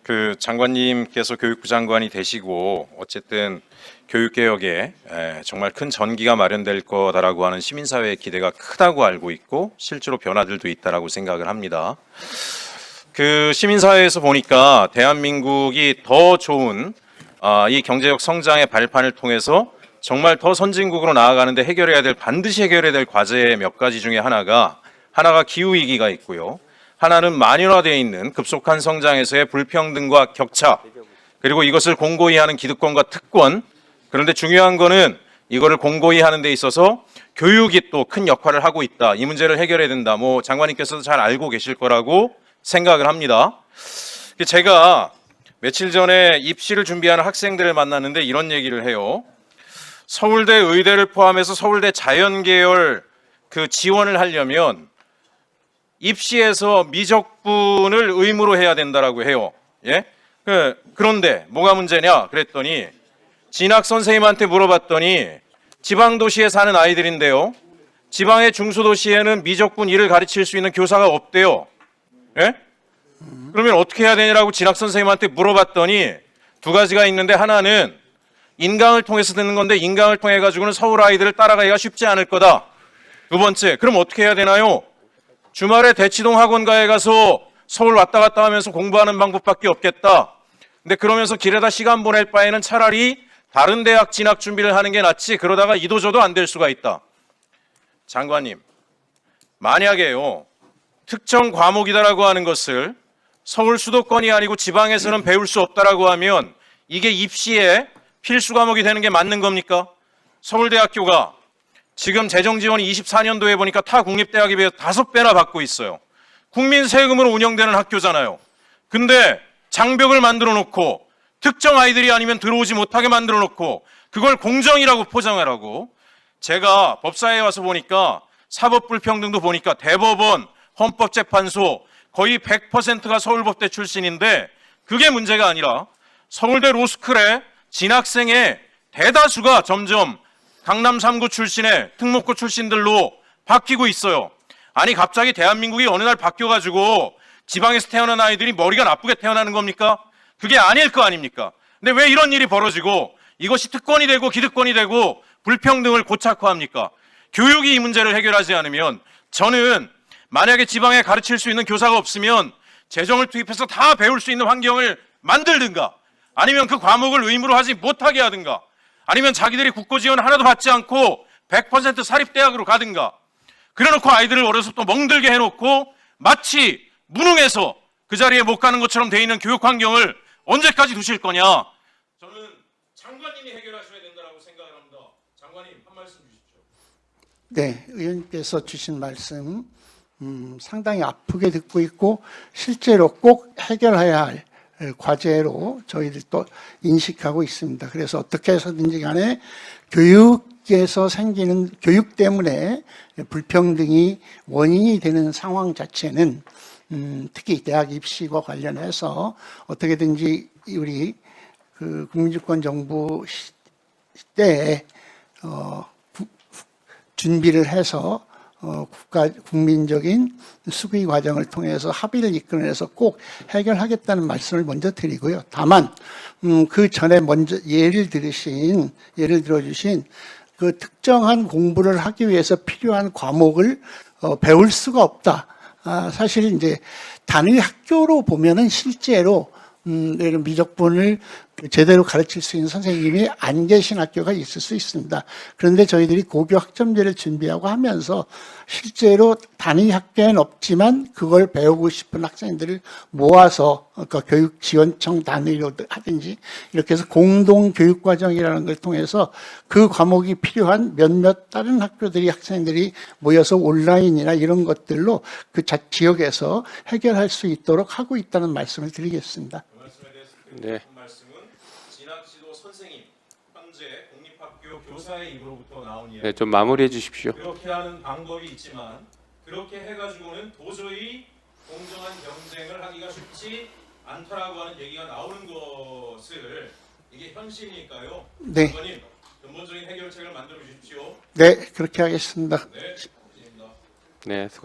그 장관님께서 교육부 장관이 되시고 어쨌든 교육개혁에 정말 큰 전기가 마련될 거다라고 하는 시민사회의 기대가 크다고 알고 있고 실제로 변화들도 있다라고 생각을 합니다. 그 시민사회에서 보니까 대한민국이 더 좋은 이 경제적 성장의 발판을 통해서 정말 더 선진국으로 나아가는데 반드시 해결해야 될 과제 몇 가지 중에 하나가 기후위기가 있고요. 하나는 만연화되어 있는 급속한 성장에서의 불평등과 격차, 그리고 이것을 공고히 하는 기득권과 특권. 그런데 중요한 거는 이거를 공고히 하는 데 있어서 교육이 또 큰 역할을 하고 있다. 이 문제를 해결해야 된다. 장관님께서도 잘 알고 계실 거라고 생각을 합니다. 제가 며칠 전에 입시를 준비하는 학생들을 만났는데 이런 얘기를 해요. 서울대 의대를 포함해서 서울대 자연계열 그 지원을 하려면 입시에서 미적분을 의무로 해야 된다라고 해요. 예? 그런데 뭐가 문제냐? 그랬더니 진학 선생님한테 물어봤더니 지방 도시에 사는 아이들인데요. 지방의 중소도시에는 미적분 1을 가르칠 수 있는 교사가 없대요. 예? 그러면 어떻게 해야 되냐고 진학 선생님한테 물어봤더니 두 가지가 있는데, 하나는 인강을 통해서 듣는 건데 인강을 통해 가지고는 서울 아이들을 따라가기가 쉽지 않을 거다. 두 번째, 그럼 어떻게 해야 되나요? 주말에 대치동 학원가에 가서 서울 왔다 갔다 하면서 공부하는 방법밖에 없겠다. 근데 그러면서 길에다 시간 보낼 바에는 차라리 다른 대학 진학 준비를 하는 게 낫지, 그러다가 이도저도 안 될 수가 있다. 장관님, 만약에요 특정 과목이다라고 하는 것을 서울 수도권이 아니고 지방에서는 배울 수 없다라고 하면 이게 입시의 필수 과목이 되는 게 맞는 겁니까? 서울대학교가 지금 재정 지원이 24년도에 보니까 타 국립대학에 비해 5배나 받고 있어요. 국민 세금으로 운영되는 학교잖아요. 근데 장벽을 만들어 놓고 특정 아이들이 아니면 들어오지 못하게 만들어 놓고 그걸 공정이라고 포장하라고. 제가 법사위에 와서 보니까 사법불평등도 보니까 대법원, 헌법재판소 거의 100%가 서울법대 출신인데 그게 문제가 아니라 서울대 로스쿨의 진학생의 대다수가 점점 강남 3구 출신의 특목고 출신들로 바뀌고 있어요. 아니 갑자기 대한민국이 어느 날 바뀌어가지고 지방에서 태어난 아이들이 머리가 나쁘게 태어나는 겁니까? 그게 아닐 거 아닙니까? 근데 왜 이런 일이 벌어지고 이것이 특권이 되고 기득권이 되고 불평등을 고착화합니까? 교육이 이 문제를 해결하지 않으면, 저는 만약에 지방에 가르칠 수 있는 교사가 없으면 재정을 투입해서 다 배울 수 있는 환경을 만들든가, 아니면 그 과목을 의무로 하지 못하게 하든가, 아니면 자기들이 국고 지원 하나도 받지 않고 100% 사립대학으로 가든가, 그래놓고 아이들을 어려서부터 멍들게 해놓고 마치 무능해서 그 자리에 못 가는 것처럼 돼 있는 교육 환경을 언제까지 두실 거냐. 저는 장관님이 해결하셔야 된다고 생각을 합니다. 장관님, 한 말씀 주십시오. 네, 의원님께서 주신 말씀 상당히 아프게 듣고 있고 실제로 꼭 해결해야 할 과제로 저희들도 인식하고 있습니다. 그래서 어떻게 해서든지 간에 교육에서 생기는, 교육 때문에 불평등이 원인이 되는 상황 자체는 특히 대학 입시와 관련해서 어떻게든지 우리 그 국민주권 정부 때에 준비를 해서 국민적인 수기 과정을 통해서 합의를 이끌어내서 꼭 해결하겠다는 말씀을 먼저 드리고요. 다만 그 전에 먼저 예를 들어주신 그 특정한 공부를 하기 위해서 필요한 과목을 배울 수가 없다. 사실 이제 단위 학교로 보면은 실제로 미적분을 제대로 가르칠 수 있는 선생님이 안 계신 학교가 있을 수 있습니다. 그런데 저희들이 고교 학점제를 준비하고 하면서 실제로 단위 학교에는 없지만 그걸 배우고 싶은 학생들을 모아서 교육지원청 단위로 하든지 이렇게 해서 공동교육과정이라는 걸 통해서 그 과목이 필요한 몇몇 다른 학교들이 학생들이 모여서 온라인이나 이런 것들로 그 지역에서 해결할 수 있도록 하고 있다는 말씀을 드리겠습니다. 네. 말씀은 진학지도 선생님, 현재 공립학교 교사의 입으로부터 나온 이야기. 네, 좀 마무리해 주십시오. 그렇게 하는 방법이 있지만 그렇게 해가지고는 도저히 공정한 경쟁을 하기가 쉽지 않다라고 하는 얘기가 나오는 것을, 이게 현실이니까요. 네. 장관님, 근본적인 해결책을 만들어 주십시오. 네, 그렇게 하겠습니다. 네, 감사합니다. 네, 수고하셨습니다.